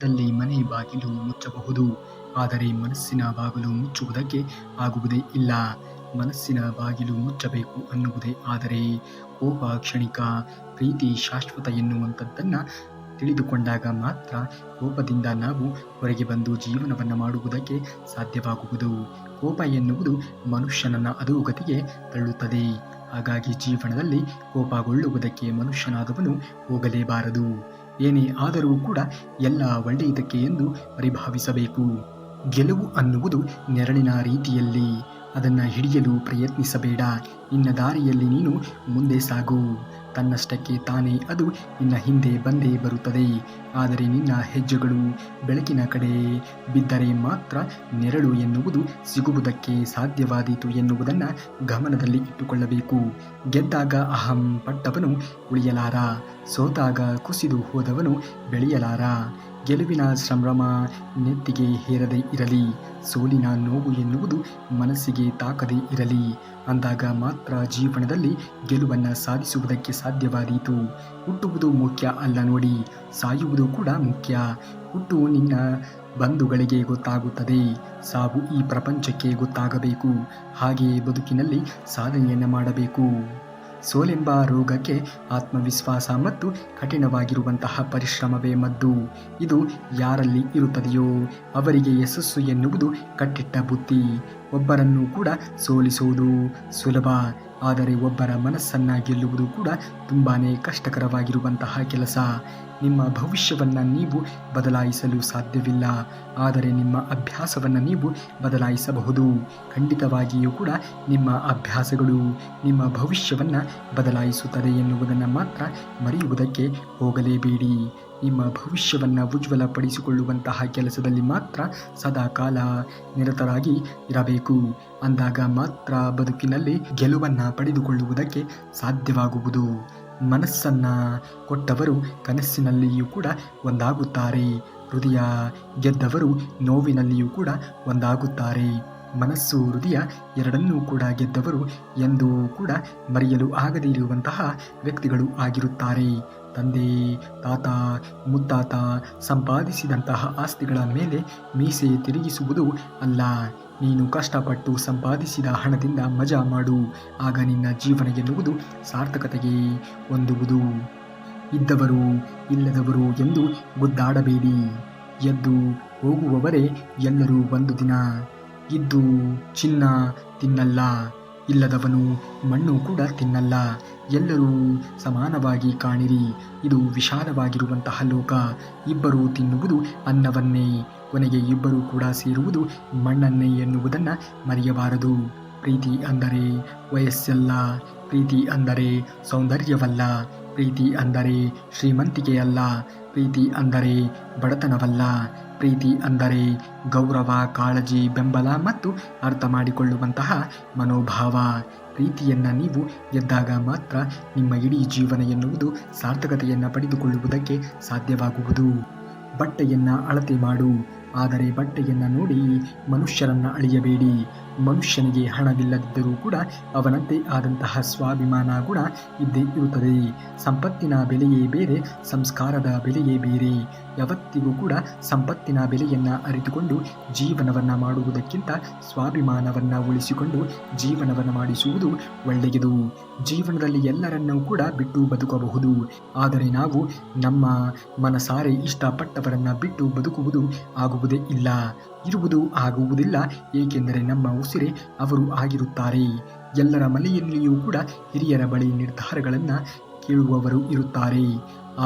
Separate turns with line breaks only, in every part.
ದಲ್ಲಿ ಮನೆ ಬಾಗಿಲು ಮುಚ್ಚಬಹುದು, ಆದರೆ ಮನಸ್ಸಿನ ಬಾಗಿಲು ಮುಚ್ಚುವುದಕ್ಕೆ ಆಗುವುದೇ ಇಲ್ಲ. ಮನಸ್ಸಿನ ಬಾಗಿಲು ಮುಚ್ಚಬೇಕು ಅನ್ನುವುದೇ ಆದರೆ ಕೋಪ ಕ್ಷಣಿಕ, ಪ್ರೀತಿ ಶಾಶ್ವತ ಎನ್ನುವಂಥದ್ದನ್ನು ತಿಳಿದುಕೊಂಡಾಗ ಮಾತ್ರ ಕೋಪದಿಂದ ನಾವು ಹೊರಗೆ ಬಂದು ಜೀವನವನ್ನು ಮಾಡುವುದಕ್ಕೆ ಸಾಧ್ಯವಾಗುವುದು. ಕೋಪ ಎನ್ನುವುದು ಮನುಷ್ಯನನ್ನು ಅಧೋಗತಿಗೆ ತಳ್ಳುತ್ತದೆ. ಹಾಗಾಗಿ ಜೀವನದಲ್ಲಿ ಕೋಪಗೊಳ್ಳುವುದಕ್ಕೆ ಮನುಷ್ಯನಾದವನು ಹೋಗಲೇಬಾರದು. ಏನೇ ಆದರೂ ಕೂಡ ಎಲ್ಲ ಒಳ್ಳೆಯದಕ್ಕೆ ಎಂದು ಪರಿಭಾವಿಸಬೇಕು. ಗೆಲುವು ಅನ್ನುವುದು ನೆರಳಿನ ರೀತಿಯಲ್ಲಿ. ಅದನ್ನು ಹಿಡಿಯಲು ಪ್ರಯತ್ನಿಸಬೇಡ. ನಿನ್ನ ದಾರಿಯಲ್ಲಿ ನೀನು ಮುಂದೆ ಸಾಗು. ತನ್ನಷ್ಟಕ್ಕೆ ತಾನೇ ಅದು ನಿನ್ನ ಹಿಂದೆ ಬಂದೇ ಬರುತ್ತದೆ. ಆದರೆ ನಿನ್ನ ಹೆಜ್ಜೆಗಳು ಬೆಳಕಿನ ಕಡೆ ಬಿದ್ದರೆ ಮಾತ್ರ ನೆರಳು ಎನ್ನುವುದು ಸಿಗುವುದಕ್ಕೆ ಸಾಧ್ಯವಾದೀತು ಎನ್ನುವುದನ್ನು ಗಮನದಲ್ಲಿ ಇಟ್ಟುಕೊಳ್ಳಬೇಕು. ಗೆದ್ದಾಗ ಅಹಂ ಪಟ್ಟವನು ಉಳಿಯಲಾರ, ಸೋತಾಗ ಕುಸಿದು ಹೋದವನು ಬೆಳೆಯಲಾರ. ಗೆಲುವಿನ ಸಂಭ್ರಮ ನೆತ್ತಿಗೆ ಹೇರದೇ ಇರಲಿ, ಸೋಲಿನ ನೋವು ಎನ್ನುವುದು ಮನಸ್ಸಿಗೆ ತಾಕದೇ ಇರಲಿ. ಅಂದಾಗ ಮಾತ್ರ ಜೀವನದಲ್ಲಿ ಗೆಲುವನ್ನು ಸಾಧಿಸುವುದಕ್ಕೆ ಸಾಧ್ಯವಾದೀತು. ಹುಟ್ಟುವುದು ಮುಖ್ಯ ಅಲ್ಲ ನೋಡಿ, ಸಾಯುವುದು ಕೂಡ ಮುಖ್ಯ. ಹುಟ್ಟು ನಿನ್ನ ಬಂಧುಗಳಿಗೆ ಗೊತ್ತಾಗುತ್ತದೆ, ಸಾವು ಈ ಪ್ರಪಂಚಕ್ಕೆ ಗೊತ್ತಾಗಬೇಕು. ಹಾಗೆಯೇ ಬದುಕಿನಲ್ಲಿ ಸಾಧನೆಯನ್ನು ಮಾಡಬೇಕು. ಸೋಲೆಂಬ ರೋಗಕ್ಕೆ ಆತ್ಮವಿಶ್ವಾಸ ಮತ್ತು ಕಠಿಣವಾಗಿರುವಂತಹ ಪರಿಶ್ರಮವೇ ಮದ್ದು. ಇದು ಯಾರಲ್ಲಿ ಇರುತ್ತದೆಯೋ ಅವರಿಗೆ ಯಶಸ್ಸು ಎನ್ನುವುದು ಕಟ್ಟಿಟ್ಟ ಬುತ್ತಿ. ಒಬ್ಬರನ್ನು ಕೂಡ ಸೋಲಿಸುವುದು ಸುಲಭ, ಆದರೆ ಒಬ್ಬರ ಮನಸ್ಸನ್ನು ಗೆಲ್ಲುವುದು ಕೂಡ ತುಂಬಾ ಕಷ್ಟಕರವಾಗಿರುವಂತಹ ಕೆಲಸ. ನಿಮ್ಮ ಭವಿಷ್ಯವನ್ನು ನೀವು ಬದಲಾಯಿಸಲು ಸಾಧ್ಯವಿಲ್ಲ, ಆದರೆ ನಿಮ್ಮ ಅಭ್ಯಾಸವನ್ನು ನೀವು ಬದಲಾಯಿಸಬಹುದು. ಖಂಡಿತವಾಗಿಯೂ ಕೂಡ ನಿಮ್ಮ ಅಭ್ಯಾಸಗಳು ನಿಮ್ಮ ಭವಿಷ್ಯವನ್ನು ಬದಲಾಯಿಸುತ್ತದೆ ಎನ್ನುವುದನ್ನು ಮಾತ್ರ ಮರೆಯುವುದಕ್ಕೆ ಹೋಗಲೇಬೇಡಿ. ನಿಮ್ಮ ಭವಿಷ್ಯವನ್ನು ಉಜ್ವಲಪಡಿಸಿಕೊಳ್ಳುವಂತಹ ಕೆಲಸದಲ್ಲಿ ಮಾತ್ರ ಸದಾಕಾಲ ನಿರತರಾಗಿ ಇರಬೇಕು. ಅಂದಾಗ ಮಾತ್ರ ಬದುಕಿನಲ್ಲಿ ಗೆಲುವನ್ನು ಪಡೆದುಕೊಳ್ಳುವುದಕ್ಕೆ ಸಾಧ್ಯವಾಗುವುದು. ಮನಸ್ಸನ್ನು ಕೊಟ್ಟವರು ಕನಸಿನಲ್ಲಿಯೂ ಕೂಡ ಒಂದಾಗುತ್ತಾರೆ. ಹೃದಯ ಗೆದ್ದವರು ನೋವಿನಲ್ಲಿಯೂ ಕೂಡ ಒಂದಾಗುತ್ತಾರೆ. ಮನಸ್ಸು ಹೃದಯ ಎರಡನ್ನೂ ಕೂಡ ಗೆದ್ದವರು ಎಂದೂ ಕೂಡ ಮರೆಯಲು ಆಗದೇ ಇರುವಂತಹ ವ್ಯಕ್ತಿಗಳು ಆಗಿರುತ್ತಾರೆ. ತಂದೆ, ತಾತ, ಮುತ್ತಾತ ಸಂಪಾದಿಸಿದಂತಹ ಆಸ್ತಿಗಳ ಮೇಲೆ ಮೀಸೆ ತಿರುಗಿಸುವುದು ಅಲ್ಲ. ನೀನು ಕಷ್ಟಪಟ್ಟು ಸಂಪಾದಿಸಿದ ಹಣದಿಂದ ಮಜಾ ಮಾಡು. ಆಗ ನಿನ್ನ ಜೀವನ ಎನ್ನುವುದು ಸಾರ್ಥಕತೆಗೆ ಹೊಂದುವುದು. ಇದ್ದವರು ಇಲ್ಲದವರು ಎಂದು ಗುದ್ದಾಡಬೇಡಿ. ಎದ್ದು ಹೋಗುವವರೇ ಎಲ್ಲರೂ ಒಂದು ದಿನ. ಇದ್ದು ಚಿನ್ನ ತಿನ್ನಲ್ಲ, ಇಲ್ಲದವನು ಮಣ್ಣು ಕೂಡ ತಿನ್ನಲ್ಲ. ಎಲ್ಲರೂ ಸಮಾನವಾಗಿ ಕಾಣಿರಿ. ಇದು ವಿಶಾಲವಾಗಿರುವಂತಹ ಲೋಕ. ಇಬ್ಬರು ತಿನ್ನುವುದು ಅನ್ನವನ್ನೇ, ಕೊನೆಗೆ ಇಬ್ಬರು ಕೂಡ ಸೇರುವುದು ಮಣ್ಣನ್ನೇ ಎನ್ನುವುದನ್ನು ಮರೆಯಬಾರದು. ಪ್ರೀತಿ ಅಂದರೆ ವಯಸ್ಸಲ್ಲ, ಪ್ರೀತಿ ಅಂದರೆ ಸೌಂದರ್ಯವಲ್ಲ, ಪ್ರೀತಿ ಅಂದರೆ ಶ್ರೀಮಂತಿಕೆಯಲ್ಲ, ಪ್ರೀತಿ ಅಂದರೆ ಬಡತನವಲ್ಲ. ಪ್ರೀತಿ ಅಂದರೆ ಗೌರವ, ಕಾಳಜಿ, ಬೆಂಬಲ ಮತ್ತು ಅರ್ಥ ಮಾಡಿಕೊಳ್ಳುವಂತಹ ಮನೋಭಾವ. ಪ್ರೀತಿಯನ್ನು ನೀವು ಗೆದ್ದಾಗ ಮಾತ್ರ ನಿಮ್ಮ ಇಡೀ ಜೀವನ ಎನ್ನುವುದು ಸಾರ್ಥಕತೆಯನ್ನು ಪಡೆದುಕೊಳ್ಳುವುದಕ್ಕೆ ಸಾಧ್ಯವಾಗುವುದು. ಬಟ್ಟೆಯನ್ನು ಅಳತೆ ಮಾಡು, ಆದರೆ ಬಟ್ಟೆಯನ್ನು ನೋಡಿ ಮನುಷ್ಯರನ್ನು ಅಳೆಯಬೇಡಿ. ಮನುಷ್ಯನಿಗೆ ಹಣವಿಲ್ಲದಿದ್ದರೂ ಕೂಡ ಅವನದ್ದೇ ಆದಂತಹ ಸ್ವಾಭಿಮಾನ ಗುಣ ಇದ್ದೇ ಇರುತ್ತದೆ. ಸಂಪತ್ತಿನ ಬೆಲೆಯೇ ಬೇರೆ, ಸಂಸ್ಕಾರದ ಬೆಲೆಯೇ ಬೇರೆ. ಯಾವತ್ತಿಗೂ ಕೂಡ ಸಂಪತ್ತಿನ ಬೆಲೆಯನ್ನು ಅರಿತುಕೊಂಡು ಜೀವನವನ್ನು ಮಾಡುವುದಕ್ಕಿಂತ ಸ್ವಾಭಿಮಾನವನ್ನು ಉಳಿಸಿಕೊಂಡು ಜೀವನವನ್ನು ಮಾಡಿಸುವುದು ಒಳ್ಳೆಯದು. ಜೀವನದಲ್ಲಿ ಎಲ್ಲರನ್ನೂ ಕೂಡ ಬಿಟ್ಟು ಬದುಕಬಹುದು, ಆದರೆ ನಾವು ನಮ್ಮ ಮನಸಾರೆ ಇಷ್ಟಪಟ್ಟವರನ್ನು ಬಿಟ್ಟು ಬದುಕುವುದು ಆಗುವುದೇ ಇಲ್ಲ, ಇರುವುದು ಆಗುವುದಿಲ್ಲ. ಏಕೆಂದರೆ ನಮ್ಮ ಉಸಿರೇ ಅವರು ಆಗಿರುತ್ತಾರೆ. ಎಲ್ಲರ ಮನೆಯಲ್ಲಿಯೂ ಕೂಡ ಹಿರಿಯರ ಬಳಿ ನಿರ್ಧಾರಗಳನ್ನು ಕೇಳುವವರು ಇರುತ್ತಾರೆ,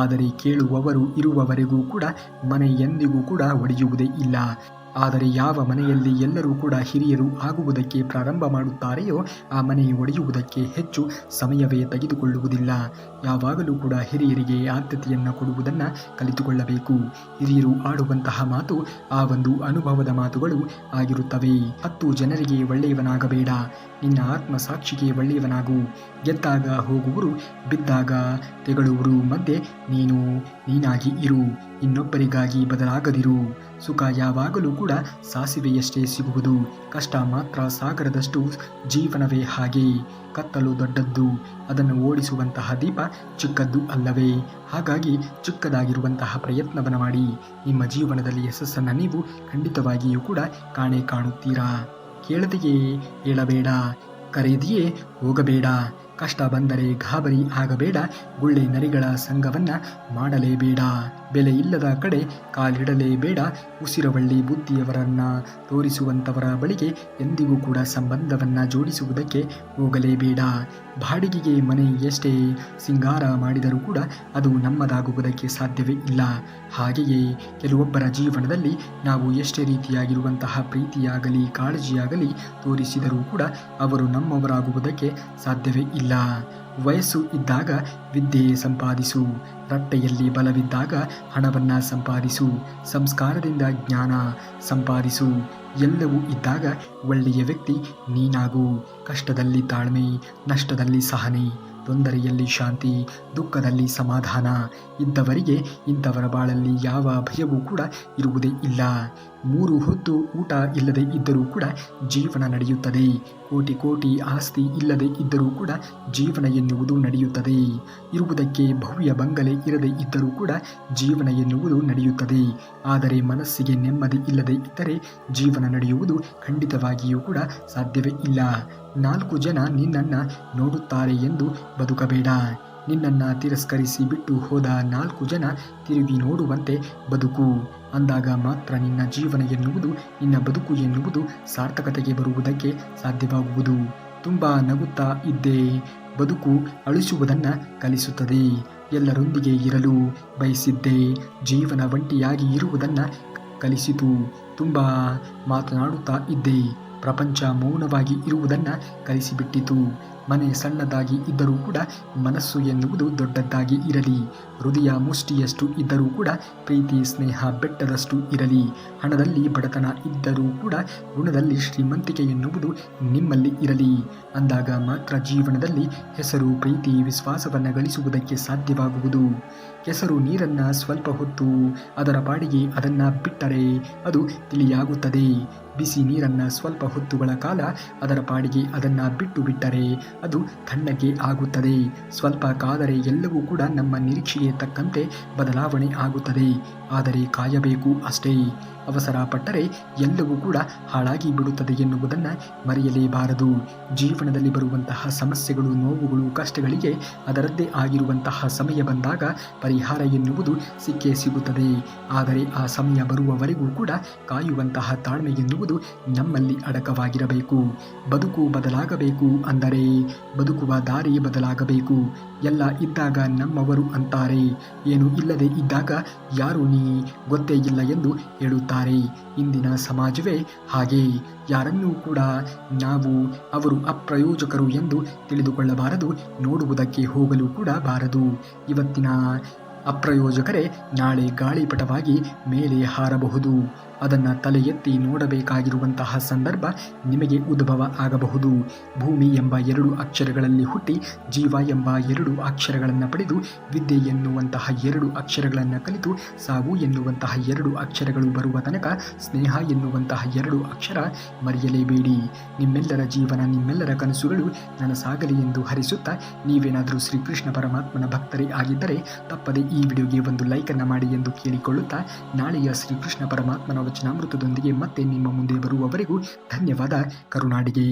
ಆದರೆ ಕೇಳುವವರು ಇರುವವರೆಗೂ ಕೂಡ ಮನೆ ಎಂದಿಗೂ ಕೂಡ ಒಡೆಯುವುದೇ ಇಲ್ಲ. ಆದರೆ ಯಾವ ಮನೆಯಲ್ಲಿ ಎಲ್ಲರೂ ಕೂಡ ಹಿರಿಯರು ಆಗುವುದಕ್ಕೆ ಪ್ರಾರಂಭ ಮಾಡುತ್ತಾರೆಯೋ ಆ ಮನೆ ಒಡೆಯುವುದಕ್ಕೆ ಹೆಚ್ಚು ಸಮಯವೇ ತೆಗೆದುಕೊಳ್ಳುವುದಿಲ್ಲ. ಯಾವಾಗಲೂ ಕೂಡ ಹಿರಿಯರಿಗೆ ಆದ್ಯತೆಯನ್ನು ಕೊಡುವುದನ್ನು ಕಲಿತುಕೊಳ್ಳಬೇಕು. ಹಿರಿಯರು ಆಡುವಂತಹ ಮಾತು ಆ ಒಂದು ಅನುಭವದ ಮಾತುಗಳು ಆಗಿರುತ್ತವೆ. 10 ಜನರಿಗೆ ಒಳ್ಳೆಯವನಾಗಬೇಡ, ನಿನ್ನ ಆತ್ಮಸಾಕ್ಷಿಗೆ ಒಳ್ಳೆಯವನಾಗು. ಗೆದ್ದಾಗ ಹೋಗುವರು, ಬಿದ್ದಾಗ ತೆಗಳುವರು. ಮಧ್ಯೆ ನೀನು ನೀನಾಗಿ ಇರು, ಇನ್ನೊಬ್ಬರಿಗಾಗಿ ಬದಲಾಗದಿರು. ಸುಖ ಯಾವಾಗಲೂ ಕೂಡ ಸಾಸಿವೆಯಷ್ಟೇ ಸಿಗುವುದು, ಕಷ್ಟ ಮಾತ್ರ ಸಾಗರದಷ್ಟು. ಜೀವನವೇ ಹಾಗೆ, ಕತ್ತಲು ದೊಡ್ಡದ್ದು, ಅದನ್ನು ಓಡಿಸುವಂತಹ ದೀಪ ಚಿಕ್ಕದ್ದು ಅಲ್ಲವೇ? ಹಾಗಾಗಿ ಚಿಕ್ಕದಾಗಿರುವಂತಹ ಪ್ರಯತ್ನವನ್ನು ಮಾಡಿ ನಿಮ್ಮ ಜೀವನದಲ್ಲಿ ಯಶಸ್ಸನ್ನು ನೀವು ಖಂಡಿತವಾಗಿಯೂ ಕೂಡ ಕಾಣುತ್ತೀರಾ. ಕೇಳದೆಯೇ ಹೇಳಬೇಡ, ಕರೆದಿಯೇ ಹೋಗಬೇಡ. ಕಷ್ಟ ಬಂದರೆ ಗಾಬರಿ ಆಗಬೇಡ, ಗುಳ್ಳೆ ನರಿಗಳ ಸಂಘವನ್ನ ಮಾಡಲೇಬೇಡ. ಬೆಲೆ ಇಲ್ಲದ ಕಡೆ ಕಾಲಿಡಲೇಬೇಡ. ಉಸಿರವಳ್ಳಿ ಬುದ್ಧಿಯವರನ್ನ ತೋರಿಸುವಂಥವರ ಬಳಿಗೆ ಎಂದಿಗೂ ಕೂಡ ಸಂಬಂಧವನ್ನ ಜೋಡಿಸುವುದಕ್ಕೆ ಹೋಗಲೇಬೇಡ. ಬಾಡಿಗೆಗೆ ಮನೆ ಎಷ್ಟೇ ಸಿಂಗಾರ ಮಾಡಿದರೂ ಕೂಡ ಅದು ನಮ್ಮದಾಗುವುದಕ್ಕೆ ಸಾಧ್ಯವೇ ಇಲ್ಲ. ಹಾಗೆಯೇ ಕೆಲವೊಬ್ಬರ ಜೀವನದಲ್ಲಿ ನಾವು ಎಷ್ಟೇ ರೀತಿಯಾಗಿರುವಂತಹ ಪ್ರೀತಿಯಾಗಲಿ ಕಾಳಜಿಯಾಗಲಿ ತೋರಿಸಿದರೂ ಕೂಡ ಅವರು ನಮ್ಮವರಾಗುವುದಕ್ಕೆ ಸಾಧ್ಯವೇ ಇಲ್ಲ. ವಯಸ್ಸು ಇದ್ದಾಗ ವಿದ್ಯೆ ಸಂಪಾದಿಸು, ರಟ್ಟೆಯಲ್ಲಿ ಬಲವಿದ್ದಾಗ ಹಣವನ್ನು ಸಂಪಾದಿಸು, ಸಂಸ್ಕಾರದಿಂದ ಜ್ಞಾನ ಸಂಪಾದಿಸು. ಎಲ್ಲವೂ ಇದ್ದಾಗ ಒಳ್ಳೆಯ ವ್ಯಕ್ತಿ ನೀನಾಗು. ಕಷ್ಟದಲ್ಲಿ ತಾಳ್ಮೆ, ನಷ್ಟದಲ್ಲಿ ಸಹನೆ, ತೊಂದರೆಯಲ್ಲಿ ಶಾಂತಿ, ದುಃಖದಲ್ಲಿ ಸಮಾಧಾನ ಇದ್ದವರಿಗೆ ಇಂಥವರ ಬಾಳಲ್ಲಿ ಯಾವ ಭಯವೂ ಕೂಡ ಇರುವುದೇ ಇಲ್ಲ. 3 ಹೊತ್ತು ಊಟ ಇಲ್ಲದೆ ಇದ್ದರೂ ಕೂಡ ಜೀವನ ನಡೆಯುತ್ತದೆ. ಕೋಟಿ ಕೋಟಿ ಆಸ್ತಿ ಇಲ್ಲದೆ ಇದ್ದರೂ ಕೂಡ ಜೀವನ ಎನ್ನುವುದು ನಡೆಯುತ್ತದೆ. ಇರುವುದಕ್ಕೆ ಭವ್ಯ ಬಂಗಲೆ ಇರದೇ ಇದ್ದರೂ ಕೂಡ ಜೀವನ ಎನ್ನುವುದು ನಡೆಯುತ್ತದೆ. ಆದರೆ ಮನಸ್ಸಿಗೆ ನೆಮ್ಮದಿ ಇಲ್ಲದೆ ಇದ್ದರೆ ಜೀವನ ನಡೆಯುವುದು ಖಂಡಿತವಾಗಿಯೂ ಕೂಡ ಸಾಧ್ಯವೇ ಇಲ್ಲ. 4 ಜನ ನಿನ್ನನ್ನು ನೋಡುತ್ತಾರೆ ಎಂದು ಬದುಕಬೇಡ. ನಿನ್ನನ್ನು ತಿರಸ್ಕರಿಸಿ ಬಿಟ್ಟು ಹೋದ 4 ಜನ ತಿರುಗಿ ನೋಡುವಂತೆ ಬದುಕು. ಅಂದಾಗ ಮಾತ್ರ ನಿನ್ನ ಜೀವನ ಎನ್ನುವುದು, ನಿನ್ನ ಬದುಕು ಎನ್ನುವುದು ಸಾರ್ಥಕತೆಗೆ ಬರುವುದಕ್ಕೆ ಸಾಧ್ಯವಾಗುವುದು. ತುಂಬ ನಗುತ್ತಾ ಇದ್ದೇ ಬದುಕು ಅಳಿಸುವುದನ್ನು ಕಲಿಸುತ್ತದೆ. ಎಲ್ಲರೊಂದಿಗೆ ಇರಲು ಬಯಸಿದ್ದೇ ಜೀವನ ಒಂಟಿಯಾಗಿ ಇರುವುದನ್ನು ಕಲಿಸಿತು. ತುಂಬ ಮಾತನಾಡುತ್ತಾ ಇದ್ದೇ ಪ್ರಪಂಚ ಮೌನವಾಗಿ ಇರುವುದನ್ನು ಕಲಿಸಿಬಿಟ್ಟಿತು. ಮನೆ ಸಣ್ಣದಾಗಿ ಇದ್ದರೂ ಕೂಡ ಮನಸ್ಸು ಎನ್ನುವುದು ದೊಡ್ಡದಾಗಿ ಇರಲಿ. ಹೃದಯ ಮುಷ್ಟಿಯಷ್ಟು ಇದ್ದರೂ ಕೂಡ ಪ್ರೀತಿ ಸ್ನೇಹ ಬೆಟ್ಟದಷ್ಟು ಇರಲಿ. ಹಣದಲ್ಲಿ ಬಡತನ ಇದ್ದರೂ ಕೂಡ ಗುಣದಲ್ಲಿ ಶ್ರೀಮಂತಿಕೆ ಎನ್ನುವುದು ನಿಮ್ಮಲ್ಲಿ ಇರಲಿ. ಅಂದಾಗ ಮಾತ್ರ ಜೀವನದಲ್ಲಿ ಹೆಸರು, ಪ್ರೀತಿ, ವಿಶ್ವಾಸವನ್ನು ಗಳಿಸುವುದಕ್ಕೆ ಸಾಧ್ಯವಾಗುವುದು. ಕೆಸರು ನೀರನ್ನು ಸ್ವಲ್ಪ ಹೊತ್ತು ಅದರ ಪಾಡಿಗೆ ಅದನ್ನು ಬಿಟ್ಟರೆ ಅದು ತಿಳಿಯಾಗುತ್ತದೆ. ಬಿಸಿ ನೀರನ್ನು ಸ್ವಲ್ಪ ಹೊತ್ತುಗಳ ಕಾಲ ಅದರ ಪಾಡಿಗೆ ಅದನ್ನು ಬಿಟ್ಟು ಬಿಟ್ಟರೆ ಅದು ತಣ್ಣಗೆ ಆಗುತ್ತದೆ. ಸ್ವಲ್ಪ ಕಾದರೆ ಎಲ್ಲವೂ ಕೂಡ ನಮ್ಮ ನಿರೀಕ್ಷೆಗೆ ತಕ್ಕಂತೆ ಬದಲಾವಣೆ ಆಗುತ್ತದೆ. ಆದರೆ ಕಾಯಬೇಕು ಅಷ್ಟೇ. ಅವಸರ ಪಟ್ಟರೆ ಎಲ್ಲವೂ ಕೂಡ ಹಾಳಾಗಿ ಬಿಡುತ್ತದೆ ಎನ್ನುವುದನ್ನು ಮರೆಯಲೇಬಾರದು. ಜೀವನದಲ್ಲಿ ಬರುವಂತಹ ಸಮಸ್ಯೆಗಳು, ನೋವುಗಳು, ಕಷ್ಟಗಳಿಗೆ ಅದರದ್ದೇ ಆಗಿರುವಂತಹ ಸಮಯ ಬಂದಾಗ ಪರಿಹಾರ ಎನ್ನುವುದು ಸಿಕ್ಕೇ ಸಿಗುತ್ತದೆ. ಆದರೆ ಆ ಸಮಯ ಬರುವವರೆಗೂ ಕೂಡ ಕಾಯುವಂತಹ ತಾಳ್ಮೆ ಎನ್ನುವುದು ನಮ್ಮಲ್ಲಿ ಅಡಕವಾಗಿರಬೇಕು. ಬದುಕು ಬದಲಾಗಬೇಕು ಅಂದರೆ ಬದುಕುವ ದಾರಿ ಬದಲಾಗಬೇಕು. ಎಲ್ಲ ಇದ್ದಾಗ ನಮ್ಮವರು ಅಂತಾರೆ, ಏನು ಇಲ್ಲದೆ ಇದ್ದಾಗ ಯಾರು ನೀ ಗೊತ್ತೇ ಇಲ್ಲ ಎಂದು ಹೇಳುತ್ತಾರೆ. ಇಂದಿನ ಸಮಾಜವೇ ಹಾಗೆ. ಯಾರನ್ನೂ ಕೂಡ ನಾವು ಅವರು ಅಪ್ರಯೋಜಕರು ಎಂದು ತಿಳಿದುಕೊಳ್ಳಬಾರದು, ನೋಡುವುದಕ್ಕೆ ಹೋಗಲು ಕೂಡ ಬಾರದು. ಇವತ್ತಿನ ಅಪ್ರಯೋಜಕರೇ ನಾಳೆ ಗಾಳಿಪಟವಾಗಿ ಮೇಲೆ ಹಾರಬಹುದು. ಅದನ್ನು ತಲೆ ಎತ್ತಿ ನೋಡಬೇಕಾಗಿರುವಂತಹ ಸಂದರ್ಭ ನಿಮಗೆ ಉದ್ಭವ ಆಗಬಹುದು. ಭೂಮಿ ಎಂಬ 2 ಅಕ್ಷರಗಳಲ್ಲಿ ಹುಟ್ಟಿ ಜೀವ ಎಂಬ 2 ಅಕ್ಷರಗಳನ್ನು ಪಡೆದು ವಿದ್ಯೆ ಎನ್ನುವಂತಹ 2 ಅಕ್ಷರಗಳನ್ನು ಕಲಿತು ಸಾವು ಎನ್ನುವಂತಹ 2 ಅಕ್ಷರಗಳು ಬರುವ ತನಕ ಸ್ನೇಹ ಎನ್ನುವಂತಹ 2 ಅಕ್ಷರ ಮರೆಯಲೇಬೇಡಿ. ನಿಮ್ಮೆಲ್ಲರ ಜೀವನ, ನಿಮ್ಮೆಲ್ಲರ ಕನಸುಗಳು ನನಸಾಗಲಿ ಎಂದು ಹರಿಸುತ್ತಾ, ನೀವೇನಾದರೂ ಶ್ರೀಕೃಷ್ಣ ಪರಮಾತ್ಮನ ಭಕ್ತರೇ ಆಗಿದ್ದರೆ ತಪ್ಪದೆ ಈ ವಿಡಿಯೋಗೆ ಒಂದು ಲೈಕನ್ನು ಮಾಡಿ ಎಂದು ಕೇಳಿಕೊಳ್ಳುತ್ತಾ, ನಾಳೆಯ ಶ್ರೀಕೃಷ್ಣ ಪರಮಾತ್ಮನ ವಚನಾಮೃತದೊಂದಿಗೆ ಮತ್ತೆ ನಿಮ್ಮ ಮುಂದೆ ಬರುವವರೆಗೂ ಧನ್ಯವಾದ. ಕರುನಾಡಿಗೆ.